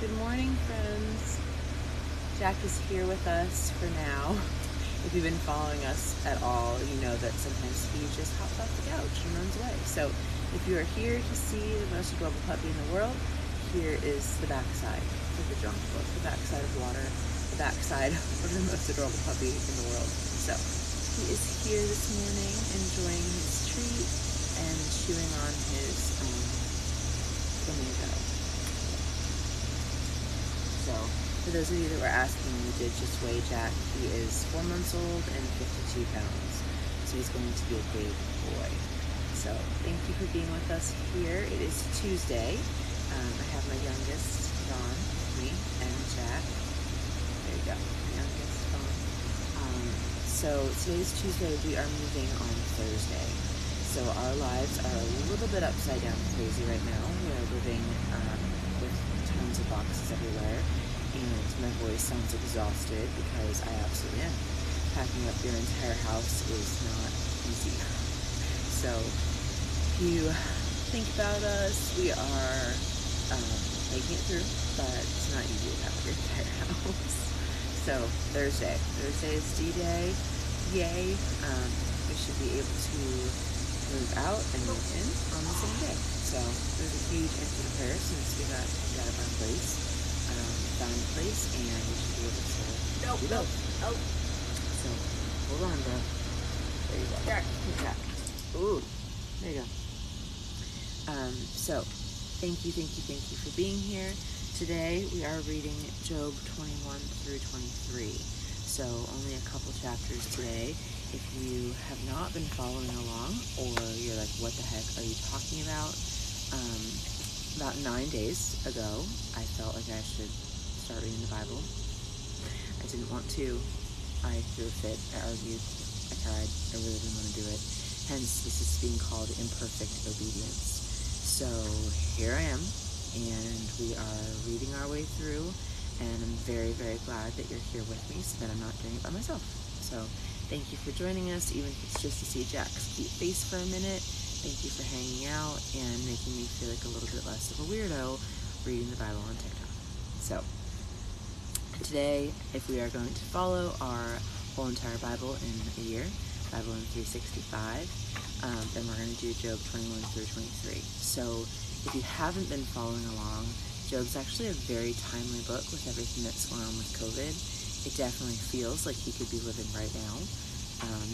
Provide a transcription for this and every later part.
Good morning, friends. Jack is here with us for now. If you've been following us at all, you know that sometimes he just hops off the couch and runs away. So if you are here to see the most adorable puppy in the world, here is the backside of the jungle book, the backside of water, the backside of the most adorable puppy in the world. So he is here this morning enjoying his treat and chewing on his flamingo. So, for those of you that were asking, we did just weigh Jack. He is 4 months old and 52 pounds. So he's going to be a big boy. So, thank you for being with us here. It is Tuesday. I have my youngest, Dawn, me, and Jack. There you go, my youngest, Dawn. So, today's Tuesday. We are moving on Thursday. So, our lives are a little bit upside down crazy right now. We are living with tons of boxes everywhere, and my voice sounds exhausted because I absolutely am. Packing up your entire house is not easy. So if you think about us, we are making it through, but it's not easy to pack up your entire house. So Thursday is D-Day. Yay. We should be able to move out and move in on the same day. So there's a huge answer to prayer since we got out of our place, found a place, and we should be able to do both. So hold on, bro. There you go. Jack. Ooh, there you go. So thank you for being here. Today we are reading Job 21 through 23. So only a couple chapters today. If you have not been following along, or you're like, what the heck are you talking about? About 9 days ago, I felt like I should start reading the Bible. I didn't want to. I threw a fit. I argued. I cried. I really didn't want to do it. Hence, this is being called imperfect obedience. So here I am, and we are reading our way through, and I'm very, very glad that you're here with me so that I'm not doing it by myself. So thank you for joining us, even if it's just to see Jack's cute face for a minute. Thank you for hanging out and making me feel like a little bit less of a weirdo reading the Bible on TikTok. So today, if we are going to follow our whole entire Bible in a year, Bible in 365, then we're going to do Job 21 through 23. So if you haven't been following along, Job's actually a very timely book with everything that's going on with COVID. It definitely feels like he could be living right now.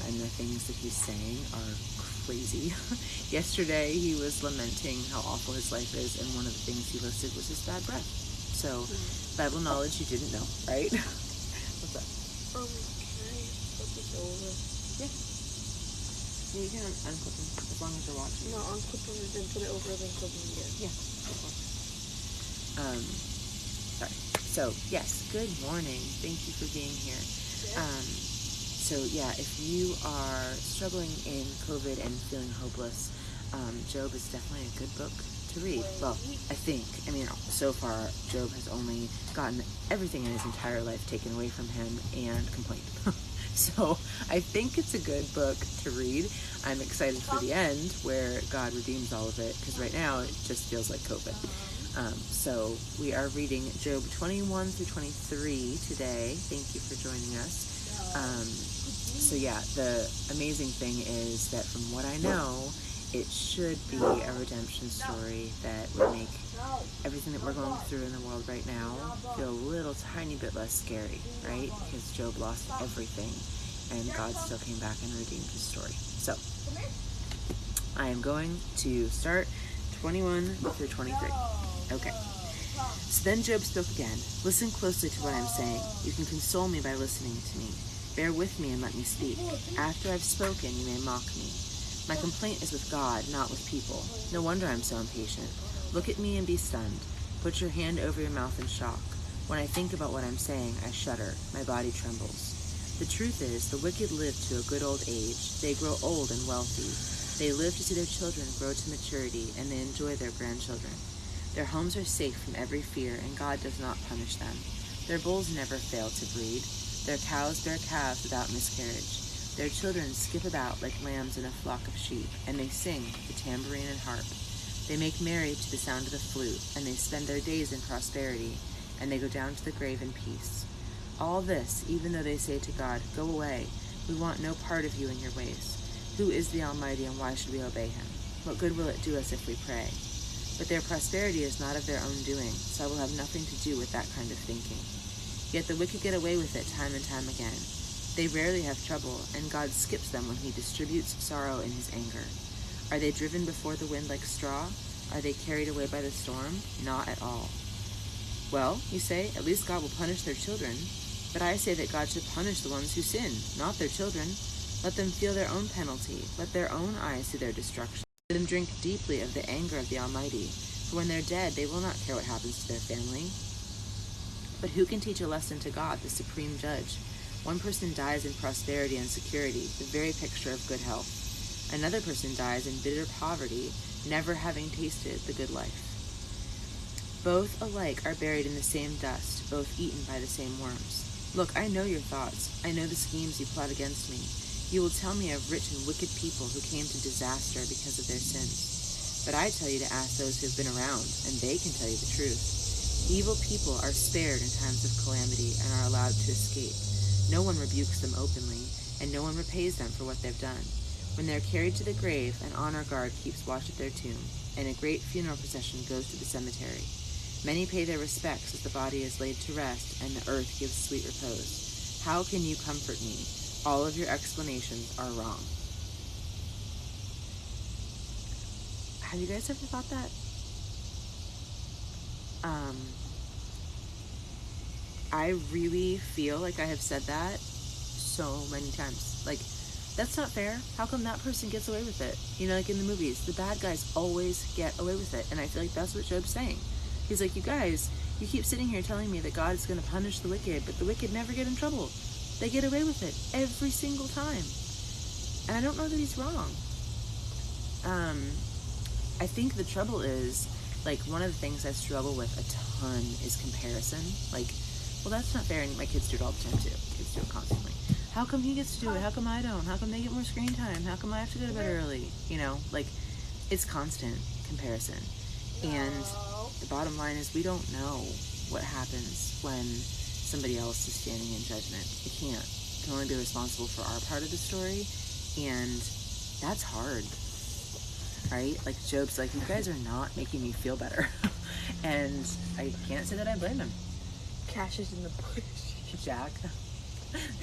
And the things that he's saying are crazy. Yesterday, he was lamenting how awful his life is, and one of the things he listed was his bad breath. So, Bible knowledge you didn't know, right? What's up? Can I flip this over? Yeah. You can unclip them, as long as you're watching. No, unclip them and then put it over, then clip them again. Yeah, of course. Sorry. So, yes, good morning. Thank you for being here. So yeah, if you are struggling in COVID and feeling hopeless, Job is definitely a good book to read. Well, I think. I mean, so far, Job has only gotten everything in his entire life taken away from him and complained. So I think it's a good book to read. I'm excited for the end where God redeems all of it, because right now it just feels like COVID. So we are reading Job 21 through 23 today. Thank you for joining us. So yeah, the amazing thing is that from what I know, it should be a redemption story that would make everything that we're going through in the world right now feel a little tiny bit less scary, right? Because Job lost everything, and God still came back and redeemed his story. So I am going to start 21 through 23. Okay. So then Job spoke again. Listen closely to what I'm saying. You can console me by listening to me. Bear with me and let me speak. After I've spoken, you may mock me. My complaint is with God, not with people. No wonder I'm so impatient. Look at me and be stunned. Put your hand over your mouth in shock. When I think about what I'm saying, I shudder. My body trembles. The truth is, the wicked live to a good old age. They grow old and wealthy. They live to see their children grow to maturity, and they enjoy their grandchildren. Their homes are safe from every fear, and God does not punish them. Their bulls never fail to breed. Their cows bear calves without miscarriage. Their children skip about like lambs in a flock of sheep, and they sing the tambourine and harp. They make merry to the sound of the flute, and they spend their days in prosperity. and they go down to the grave in peace. All this, even though they say to God, "Go away, we want no part of you and your ways. Who is the Almighty, and why should we obey him? What good will it do us if we pray?" But their prosperity is not of their own doing, so I will have nothing to do with that kind of thinking. Yet the wicked get away with it time and time again. They rarely have trouble, and God skips them when he distributes sorrow in his anger. Are they driven before the wind like straw? Are they carried away by the storm? Not at all. Well, you say, at least God will punish their children. But I say that God should punish the ones who sin, not their children. Let them feel their own penalty. Let their own eyes see their destruction. Let them drink deeply of the anger of the Almighty. For when they're dead, they will not care what happens to their family. But who can teach a lesson to God, the supreme judge? One person dies in prosperity and security, the very picture of good health. Another person dies in bitter poverty, never having tasted the good life. Both alike are buried in the same dust, both eaten by the same worms. Look, I know your thoughts. I know the schemes you plot against me. You will tell me of rich and wicked people who came to disaster because of their sins. But I tell you to ask those who have been around, and they can tell you the truth. Evil people are spared in times of calamity and are allowed to escape. No one rebukes them openly, and no one repays them for what they've done. When they're carried to the grave, an honor guard keeps watch at their tomb, and a great funeral procession goes to the cemetery. Many pay their respects as the body is laid to rest, and the earth gives sweet repose. How can you comfort me? All of your explanations are wrong. Have you guys ever thought that? I really feel like I have said that so many times. Like, that's not fair. How come that person gets away with it? You know, like in the movies, the bad guys always get away with it. And I feel like that's what Job's saying. He's like, you guys, you keep sitting here telling me that God is going to punish the wicked, but the wicked never get in trouble. They get away with it every single time. And I don't know that he's wrong. I think the trouble is, like, one of the things I struggle with a ton is comparison. Like, well, that's not fair, and my kids do it all the time too. Kids do it constantly. How come he gets to do it? How come I don't? How come they get more screen time? How come I have to go to bed early? You know, like, it's constant comparison. And the bottom line is we don't know what happens when somebody else is standing in judgment. We can't. We can only be responsible for our part of the story, and that's hard, right? Like, Job's like, you guys are not making me feel better. And I can't say that I blame him. Cash is in the bush. Jack.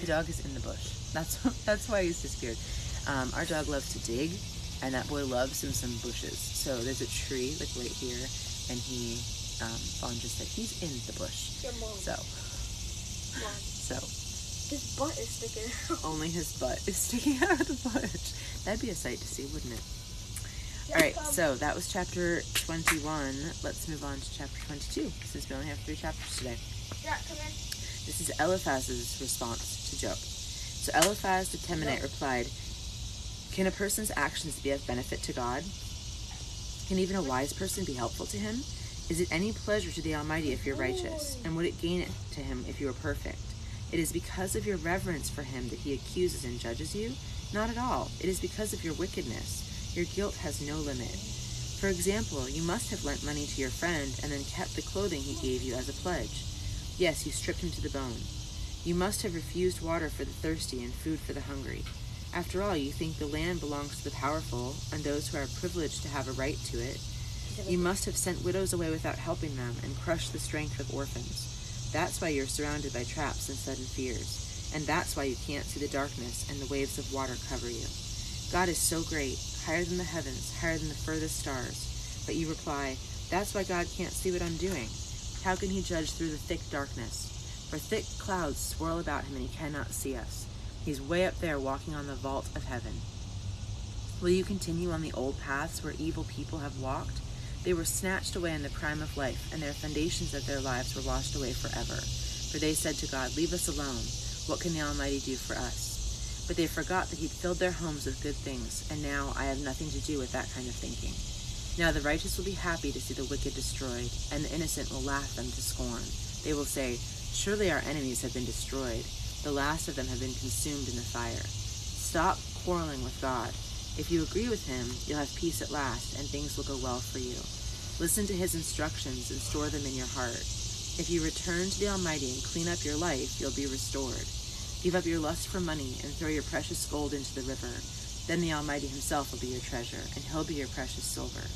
The dog is in the bush. That's why he's disappeared. Our dog loves to dig, and that boy loves him some bushes. So there's a tree like right here, and Fawn just said he's in the bush. Your mom. So his butt is sticking out. Only his butt is sticking out of the bush. That'd be a sight to see, wouldn't it? All right, so that was chapter 21. Let's move on to chapter 22, since we only have 3 chapters today. Yeah, come in. This is Eliphaz's response to Job. So Eliphaz the Temanite replied, "Can a person's actions be of benefit to God? Can even a wise person be helpful to him? Is it any pleasure to the Almighty if you're righteous? And would it gain it to him if you were perfect? It is because of your reverence for him that he accuses and judges you? Not at all. It is because of your wickedness. Your guilt has no limit. For example, you must have lent money to your friend and then kept the clothing he gave you as a pledge. Yes, you stripped him to the bone. You must have refused water for the thirsty and food for the hungry. After all, you think the land belongs to the powerful and those who are privileged to have a right to it. You must have sent widows away without helping them and crushed the strength of orphans. That's why you're surrounded by traps and sudden fears. And that's why you can't see the darkness and the waves of water cover you. God is so great, higher than the heavens, higher than the furthest stars. But you reply, that's why God can't see what I'm doing. How can he judge through the thick darkness? For thick clouds swirl about him and he cannot see us. He's way up there walking on the vault of heaven. Will you continue on the old paths where evil people have walked? They were snatched away in the prime of life, and their foundations of their lives were washed away forever. For they said to God, leave us alone. What can the Almighty do for us? But they forgot that he'd filled their homes with good things, and now I have nothing to do with that kind of thinking. Now the righteous will be happy to see the wicked destroyed, and the innocent will laugh them to scorn. They will say, surely our enemies have been destroyed. The last of them have been consumed in the fire. Stop quarreling with God. If you agree with him, you'll have peace at last, and things will go well for you. Listen to his instructions and store them in your heart. If you return to the Almighty and clean up your life, you'll be restored. Give up your lust for money and throw your precious gold into the river. Then the Almighty himself will be your treasure, and he'll be your precious silver.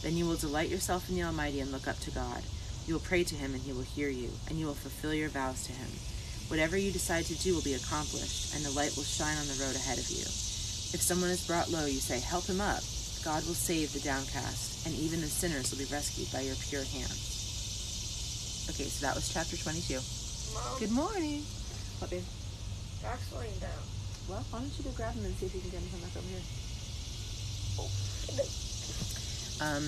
Then you will delight yourself in the Almighty and look up to God. You will pray to him, and he will hear you, and you will fulfill your vows to him. Whatever you decide to do will be accomplished, and the light will shine on the road ahead of you. If someone is brought low, you say, help him up. God will save the downcast, and even the sinners will be rescued by your pure hands. Okay, so that was chapter 22. Mom, Good morning. What, babe? Jack's laying down. Well, why don't you go grab him and see if you can get him to come back over here.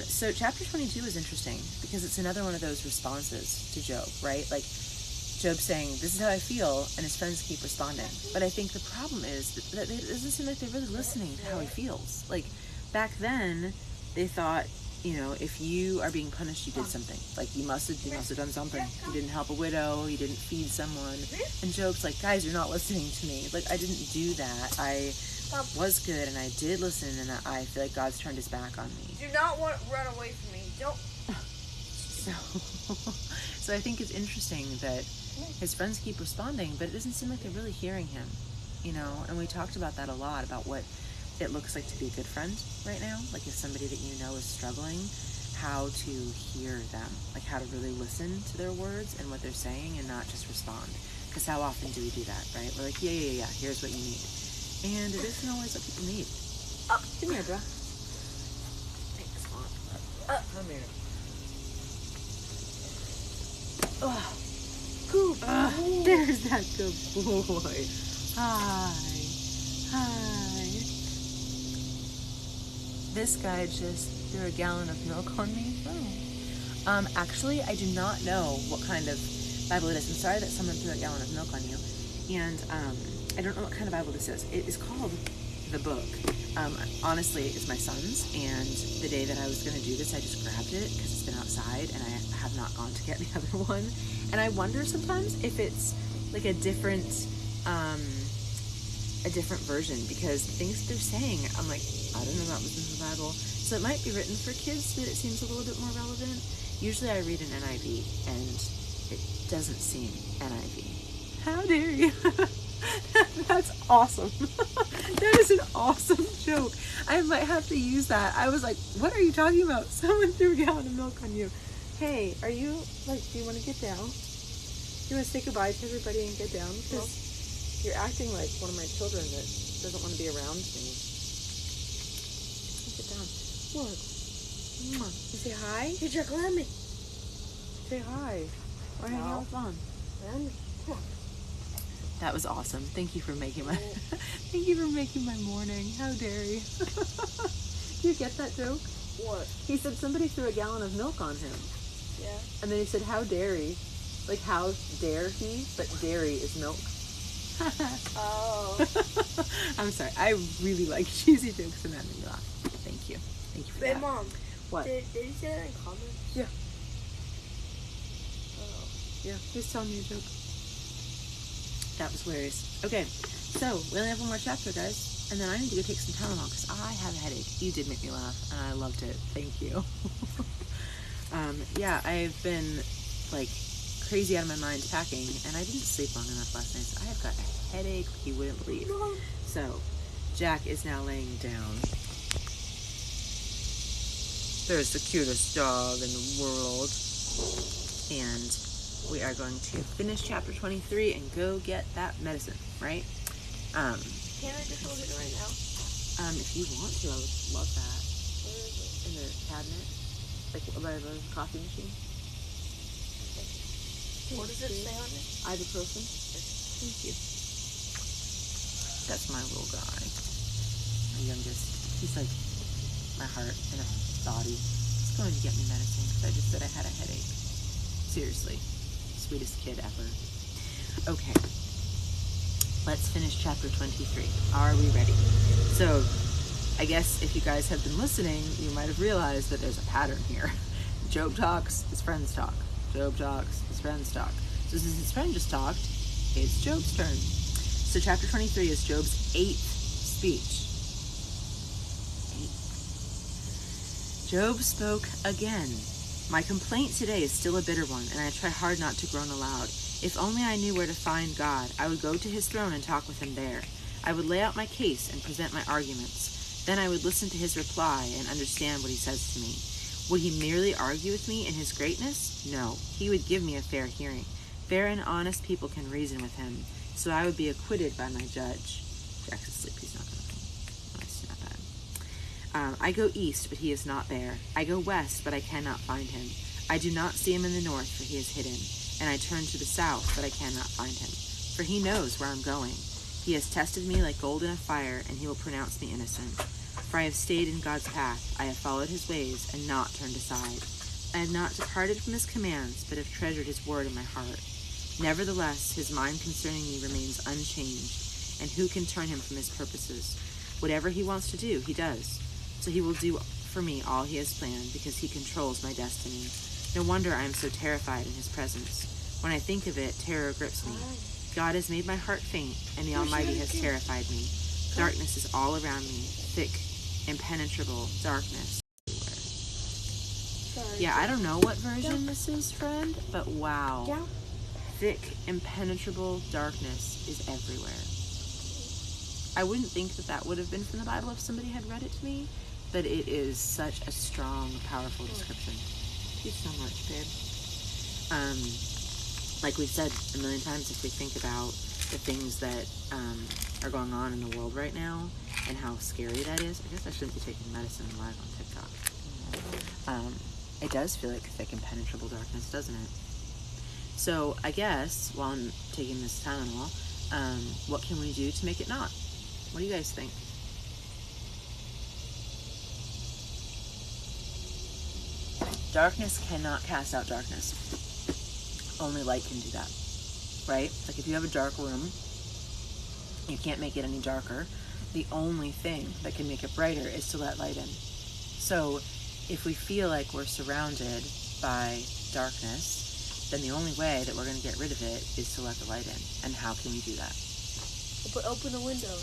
So chapter 22 is interesting because it's another one of those responses to Job, right? Like Job saying, this is how I feel, and his friends keep responding. But I think the problem is that it doesn't seem like they're really listening to how he feels. Like back then, they thought, you know, if you are being punished, you did something. Like you must have done something. You didn't help a widow, you didn't feed someone. And Job's like, guys, you're not listening to me. Like I didn't do that. I was good and I did listen, and I feel like God's turned his back on me. Do not want to run away from me. Don't. So I think it's interesting that his friends keep responding, but it doesn't seem like they're really hearing him, you know. And we talked about that a lot, about what it looks like to be a good friend right now. Like if somebody that you know is struggling, how to hear them, like how to really listen to their words and what they're saying and not just respond. Because how often do we do that, right? We're like, yeah, here's what you need. And it isn't always what people need. Come here, bro. Thanks, Mom. Come here. Oh, good. There's that good boy. Hi. This guy just threw a gallon of milk on me. Oh. Actually, I do not know what kind of Bible it is. I'm sorry that someone threw a gallon of milk on you. And I don't know what kind of Bible this is. It is called The Book. Honestly, it's my son's, and the day that I was going to do this, I just grabbed it because it's been outside, and I have not gone to get the other one. And I wonder sometimes if it's like a different version, because the things that they're saying, I'm like, I don't know that was in the Bible. So it might be written for kids, so that it seems a little bit more relevant. Usually I read an NIV, and it doesn't seem NIV. How dare you? That's awesome. That is an awesome joke. I might have to use that. I was like, what are you talking about? Someone threw a gallon of milk on you. Hey, are you, like, do you want to get down? Do you want to say goodbye to everybody and get down? Because you're acting like one of my children that doesn't want to be around me. Get down. Look. You say hi? Hey, Jack, let me. Say hi. Or hang out with Mom. Let me. Come on. That was awesome. Thank you for making my my morning. How dare you? Do you get that joke? What? He said somebody threw a gallon of milk on him. Yeah. And then he said, how dare he? Like, how dare he? But dairy is milk. Oh. I'm sorry. I really like cheesy jokes, and that made me laugh. Thank you. Thank you for Hey, that. Mom. What? Did you say that in comments? Yeah. Oh. Yeah. He's telling me a joke. That was hilarious. Okay. So, we only have one more chapter, guys. And then I need to go take some Tylenol because I have a headache. You did make me laugh, and I loved it. Thank you. Yeah, I've been, like, crazy out of my mind packing, and I didn't sleep long enough last night, so I have got a headache you wouldn't believe. Mom. So, Jack is now laying down. There's the cutest dog in the world. And we are going to finish chapter 23 and go get that medicine, right? Can I just look at it right now? If you want to, I would love that. Where is it? In the cabinet, like by the coffee machine. What does it say on it? Ibuprofen. Thank you. That's my little guy. My youngest. He's like my heart and a body. He's going to get me medicine because I just said I had a headache. Seriously. Sweetest kid ever. Okay. Let's finish chapter 23. Are we ready? So, I guess if you guys have been listening, you might have realized that there's a pattern here. Job talks, his friends talk. Job talks, his friends talk. So since his friend just talked, it's Job's turn. So chapter 23 is Job's 8th speech. 8. Job spoke again. My complaint today is still a bitter one, and I try hard not to groan aloud. If only I knew where to find God, I would go to his throne and talk with him there. I would lay out my case and present my arguments. Then I would listen to his reply and understand what he says to me. Would he merely argue with me in his greatness? No, he would give me a fair hearing. Fair and honest people can reason with him, so I would be acquitted by my judge. Jack's asleep, he's not going to. It's not bad. I go east, but he is not there. I go west, but I cannot find him. I do not see him in the north, for he is hidden. And I turn to the south, but I cannot find him. For he knows where I'm going. He has tested me like gold in a fire, and he will pronounce me innocent. For I have stayed in God's path. I have followed his ways and not turned aside. I have not departed from his commands, but have treasured his word in my heart. Nevertheless, his mind concerning me remains unchanged, and who can turn him from his purposes? Whatever he wants to do, he does. So he will do for me all he has planned, because he controls my destiny. No wonder I am so terrified in his presence. When I think of it, terror grips me. God has made my heart faint, and the Almighty has terrified me. Darkness is all around me, thick, impenetrable darkness everywhere. Yeah, I don't know what version this is, friend, but wow. Yeah. Thick, impenetrable darkness is everywhere. I wouldn't think that that would have been from the Bible if somebody had read it to me, but it is such a strong, powerful description. Thank you so much, babe. Like we've said a million times, if we think about the things that are going on in the world right now and how scary that is, I guess I shouldn't be taking medicine live on TikTok. It does feel like thick, impenetrable darkness, doesn't it? So I guess while I'm taking this Tylenol, what can we do to make it not? What do you guys think? Darkness cannot cast out darkness. Only light can do that, right? Like if you have a dark room, you can't make it any darker. The only thing that can make it brighter is to let light in. So if we feel like we're surrounded by darkness, then the only way that we're going to get rid of it is to let the light in. And how can we do that? Open a window.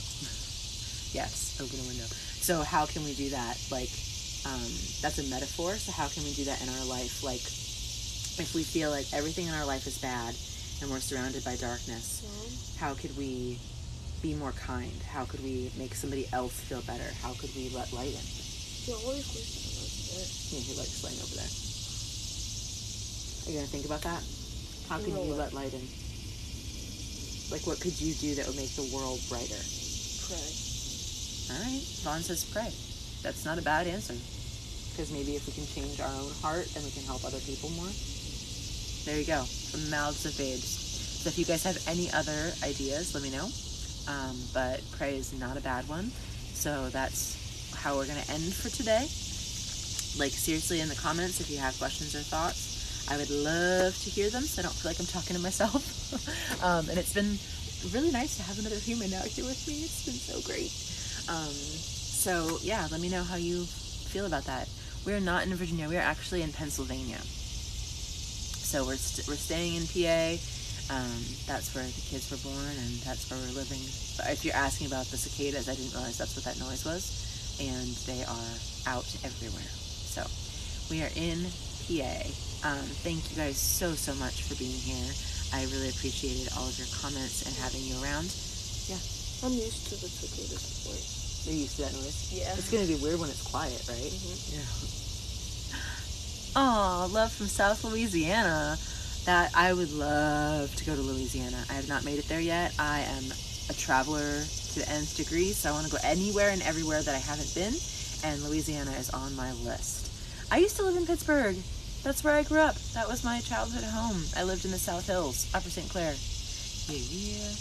Yes, open a window. So how can we do that? Like, that's a metaphor. So how can we do that in our life? Like, if we feel like everything in our life is bad and we're surrounded by darkness, how could we be more kind? How could we make somebody else feel better? How could we let light in? Yeah, he likes laying over there. Are you going to think about that? How can you let light in? Like, what could you do that would make the world brighter? Pray. All right. Vaughn says pray. That's not a bad answer. Because maybe if we can change our own heart, then we can help other people more. There you go. From the mouths of babes. So if you guys have any other ideas, let me know. But pray is not a bad one. So that's how we're going to end for today. Like, seriously, in the comments, if you have questions or thoughts, I would love to hear them so I don't feel like I'm talking to myself. And it's been really nice to have another human out here with me. It's been so great. So, yeah, let me know how you feel about that. We're not in Virginia. We're actually in Pennsylvania. So we're staying in PA. That's where the kids were born, and that's where we're living. But if you're asking about the cicadas, I didn't realize that's what that noise was. And they are out everywhere. So we are in PA. Thank you guys so much for being here. I really appreciated all of your comments and having you around. Yeah. I'm used to the cicadas noise. You're used to that noise? Yeah. It's going to be weird when it's quiet, right? Mm-hmm. Yeah. Aw, love from South Louisiana. That I would love to go to Louisiana. I have not made it there yet. I am a traveler to the nth degree, so I want to go anywhere and everywhere that I haven't been, and Louisiana is on my list. I used to live in Pittsburgh. That's where I grew up. That was my childhood home. I lived in the South Hills, Upper St. Clair. Yeah.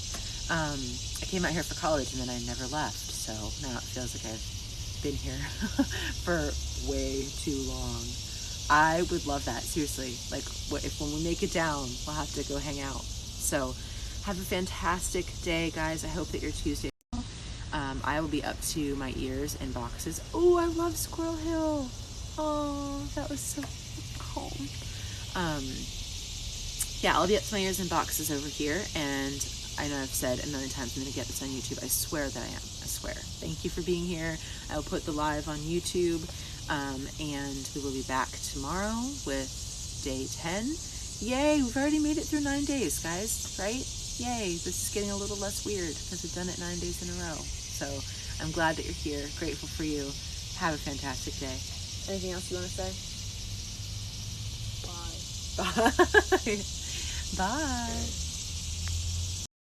I came out here for college, and then I never left, so now it feels like I've been here for way too long. I would love that, seriously. Like, when we make it down, we'll have to go hang out. So, have a fantastic day, guys. I hope that your Tuesday. I will be up to my ears in boxes. Oh, I love Squirrel Hill. Oh, that was so calm. Yeah, I'll be up to my ears in boxes over here, and I know I've said a million times I'm going to get this on YouTube. I swear that I am. I swear. Thank you for being here. I will put the live on YouTube. And we will be back tomorrow with day 10. Yay, we've already made it through 9 days, guys, right? Yay, this is getting a little less weird because we've done it 9 days in a row. So I'm glad that you're here, grateful for you. Have a fantastic day. Anything else you want to say? Bye. Bye. Bye.